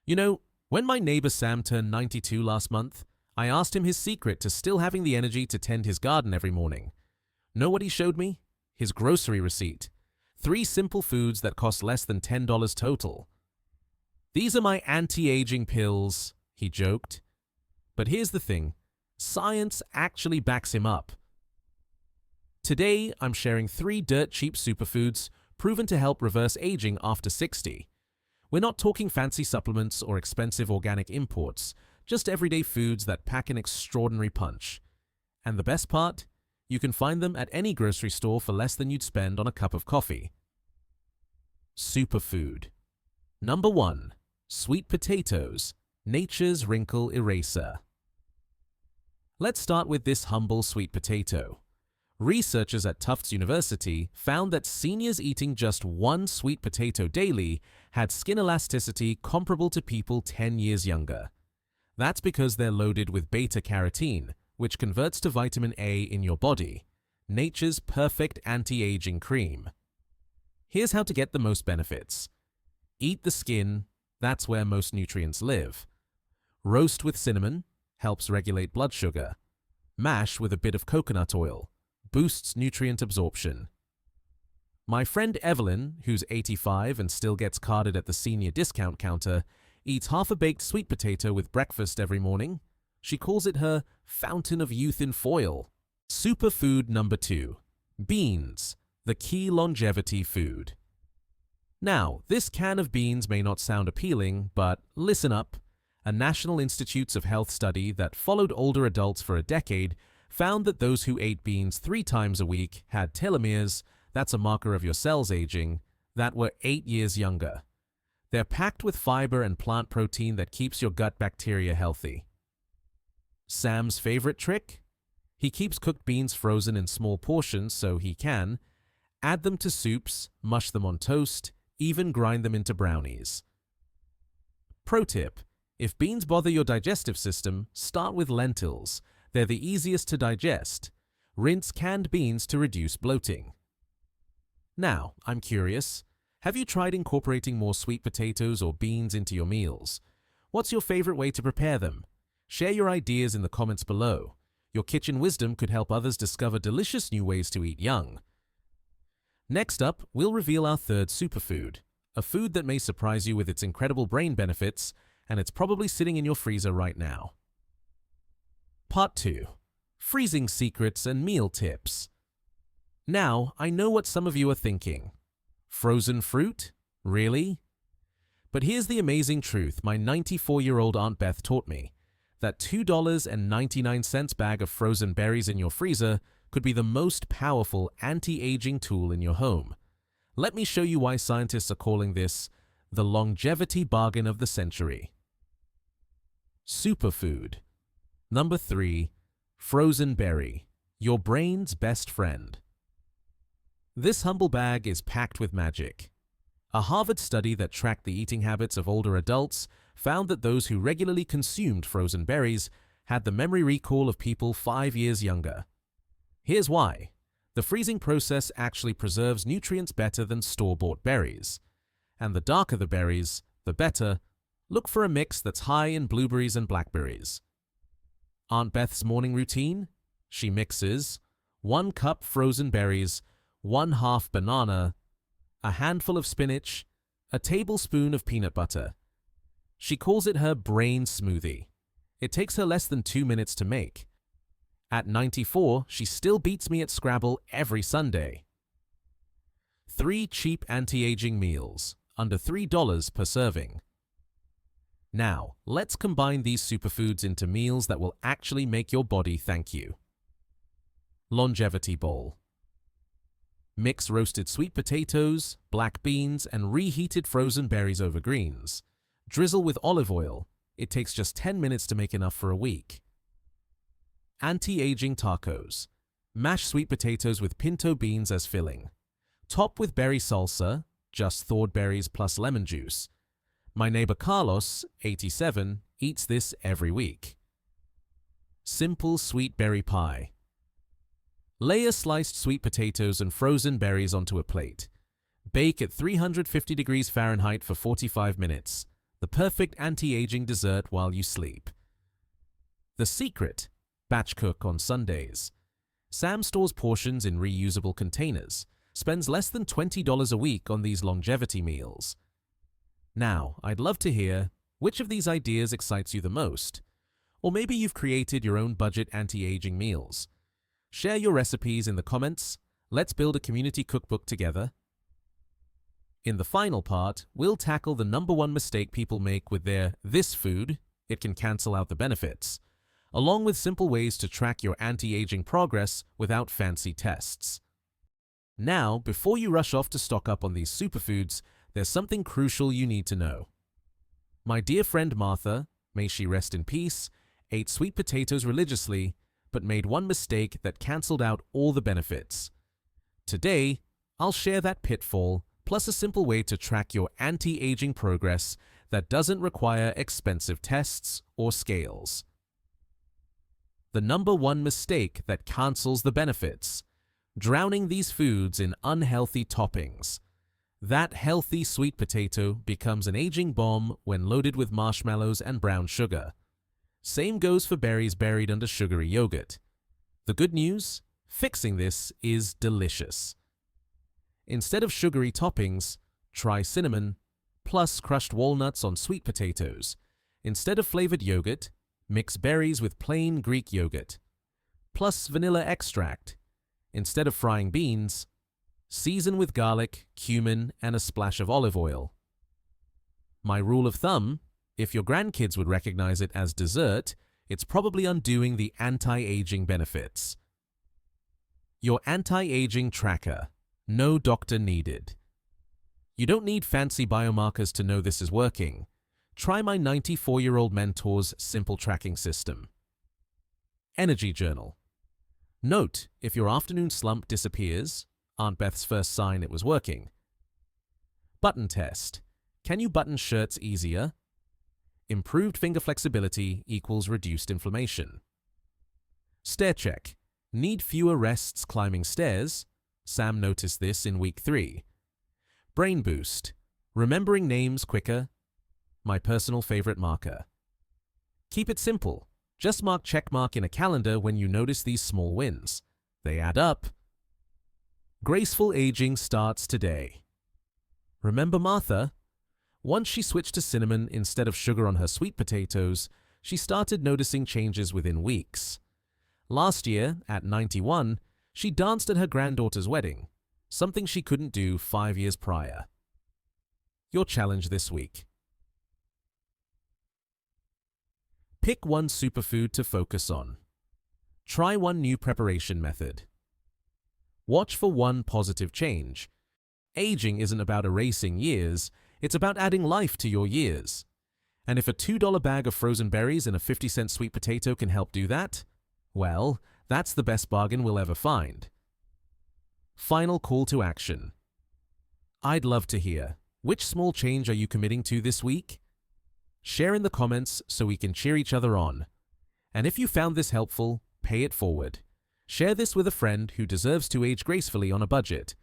You know, when my neighbor Sam turned 92 last month, I asked him his secret to still having the energy to tend his garden every morning. Know what he showed me? His grocery receipt. 3 simple foods that cost less than $10 total. "These are my anti-aging pills," he joked. But here's the thing. Science actually backs him up. Today, I'm sharing 3 dirt-cheap superfoods proven to help reverse aging after 60. We're not talking fancy supplements or expensive organic imports, just everyday foods that pack an extraordinary punch. And the best part? You can find them at any grocery store for less than you'd spend on a cup of coffee. Superfood. Number 1. Sweet potatoes, nature's wrinkle eraser. Let's start with this humble sweet potato. Researchers at Tufts University found that seniors eating just 1 sweet potato daily had skin elasticity comparable to people 10 years younger. That's because they're loaded with beta-carotene, which converts to vitamin A in your body, nature's perfect anti-aging cream. Here's how to get the most benefits. Eat the skin, that's where most nutrients live. Roast with cinnamon, helps regulate blood sugar. Mash with a bit of coconut oil, boosts nutrient absorption. My friend Evelyn, who's 85 and still gets carded at the senior discount counter, eats half a baked sweet potato with breakfast every morning. She calls it her fountain of youth in foil. Superfood number 2. Beans, the key longevity food. Now, this can of beans may not sound appealing, but listen up. A National Institutes of Health study that followed older adults for a decade found that those who ate beans 3 times a week had telomeres, that's a marker of your cells aging, that were 8 years younger. They're packed with fiber and plant protein that keeps your gut bacteria healthy. Sam's favorite trick? He keeps cooked beans frozen in small portions so he can add them to soups, mush them on toast, even grind them into brownies. Pro tip: if beans bother your digestive system, start with lentils. They're the easiest to digest. Rinse canned beans to reduce bloating. Now, I'm curious, have you tried incorporating more sweet potatoes or beans into your meals? What's your favorite way to prepare them? Share your ideas in the comments below. Your kitchen wisdom could help others discover delicious new ways to eat young. Next up, we'll reveal our 3rd superfood, a food that may surprise you with its incredible brain benefits, and it's probably sitting in your freezer right now. Part 2. Freezing secrets and meal tips. Now, I know what some of you are thinking. Frozen fruit? Really? But here's the amazing truth my 94-year-old Aunt Beth taught me. That $2.99 bag of frozen berries in your freezer could be the most powerful anti-aging tool in your home. Let me show you why scientists are calling this the longevity bargain of the century. Superfood. Number 3. Frozen berry, your brain's best friend. This humble bag is packed with magic. A Harvard study that tracked the eating habits of older adults found that those who regularly consumed frozen berries had the memory recall of people 5 years younger. Here's why. The freezing process actually preserves nutrients better than store-bought berries. And the darker the berries, the better. Look for a mix that's high in blueberries and blackberries. Aunt Beth's morning routine? She mixes 1 cup frozen berries, 1/2 banana, a handful of spinach, a tablespoon of peanut butter. She calls it her brain smoothie. It takes her less than 2 minutes to make. At 94, she still beats me at Scrabble every Sunday. 3 cheap anti-aging meals, under $3 per serving. Now, let's combine these superfoods into meals that will actually make your body thank you. Longevity bowl. Mix roasted sweet potatoes, black beans, and reheated frozen berries over greens. Drizzle with olive oil. It takes just 10 minutes to make enough for a week. Anti-aging tacos. Mash sweet potatoes with pinto beans as filling. Top with berry salsa, just thawed berries plus lemon juice. My neighbor Carlos, 87, eats this every week. Simple sweet berry pie. Layer sliced sweet potatoes and frozen berries onto a plate. Bake at 350 degrees Fahrenheit for 45 minutes. the perfect anti-aging dessert while you sleep. The secret: batch cook on Sundays. Sam stores portions in reusable containers, spends less than $20 a week on these longevity meals. Now, I'd love to hear which of these ideas excites you the most. Or maybe you've created your own budget anti-aging meals. Share your recipes in the comments. Let's build a community cookbook together. In the final part, we'll tackle the #1 mistake people make with their "this food, it can cancel out the benefits," along with simple ways to track your anti-aging progress without fancy tests. Now, before you rush off to stock up on these superfoods, there's something crucial you need to know. My dear friend Martha, may she rest in peace, ate sweet potatoes religiously, but made one mistake that cancelled out all the benefits. Today, I'll share that pitfall, plus a simple way to track your anti-aging progress that doesn't require expensive tests or scales. The #1 mistake that cancels the benefits: drowning these foods in unhealthy toppings. That healthy sweet potato becomes an aging bomb when loaded with marshmallows and brown sugar. Same goes for berries buried under sugary yogurt. The good news? Fixing this is delicious. Instead of sugary toppings, try cinnamon, plus crushed walnuts on sweet potatoes. Instead of flavored yogurt, mix berries with plain Greek yogurt, plus vanilla extract. Instead of frying beans, season with garlic, cumin, and a splash of olive oil. My rule of thumb: if your grandkids would recognize it as dessert, it's probably undoing the anti-aging benefits. Your anti-aging tracker. No doctor needed. You don't need fancy biomarkers to know this is working. Try my 94-year-old mentor's simple tracking system. Energy journal. Note if your afternoon slump disappears, Aunt Beth's first sign it was working. Button test. Can you button shirts easier? Improved finger flexibility equals reduced inflammation. Stair check. Need fewer rests climbing stairs? Sam noticed this in week 3. Brain boost. Remembering names quicker? My personal favorite marker. Keep it simple. Just mark checkmark in a calendar when you notice these small wins. They add up. Graceful aging starts today. Remember Martha? Once she switched to cinnamon instead of sugar on her sweet potatoes, she started noticing changes within weeks. Last year, at 91, she danced at her granddaughter's wedding, something she couldn't do 5 years prior. Your challenge this week. Pick one superfood to focus on. Try one new preparation method. Watch for one positive change. Aging isn't about erasing years, it's about adding life to your years. And if a $2 bag of frozen berries and a 50-cent sweet potato can help do that, well, that's the best bargain we'll ever find. Final call to action. I'd love to hear, which small change are you committing to this week? Share in the comments so we can cheer each other on. And if you found this helpful, pay it forward. Share this with a friend who deserves to age gracefully on a budget.